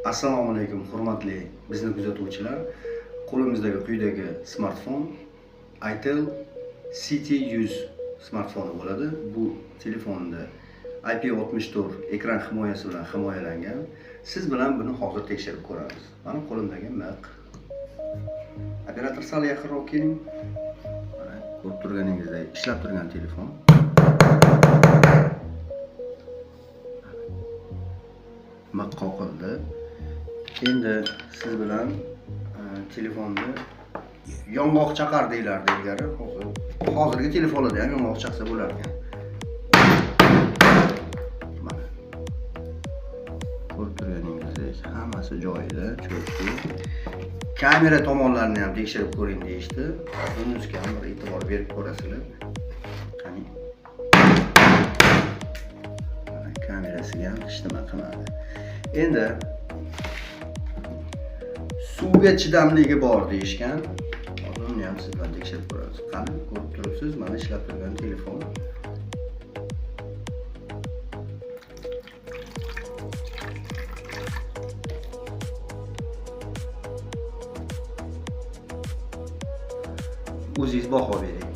Assalomu alaykum hurmatli bizni kuzatuvchilar. Qo'limizdagi quyidagi smartfon Itel CT100 smartfoni bo'ladi. Bu telefonda IP64 ekran himoyasi bilan himoyalangan. Siz bilan buni hozir tekshirib ko'ramiz. Mana qo'limdagi miq. Operator sal yaqinroq keling. Mana ko'rib turganingizdek ishlab turgan telefon. Miq qoqildi. Endi siz bilan telefonda yong'oq chaqar deylardi ilgari. Hozirgi telefonlarda ham yong'oq chaqsa bo'lar ekan. Mana ko'rib turganingizdek hammasi joyida, cho'kdi. Kamera tomonlarini ham tekshirib ko'ring deyishdi. Bunisiga ham bir e'tibor berib ko'rasizlar. Qani. Mana kamerasiga ham hech nima qilmadi. Endi suvga chidamligi bor deyishgan. Hozir uni ham siz bilan tekshirib ko'ramiz. Qani, ko'rib turibsiz, mana ishlab turgan telefon. O'zingiz baho bering.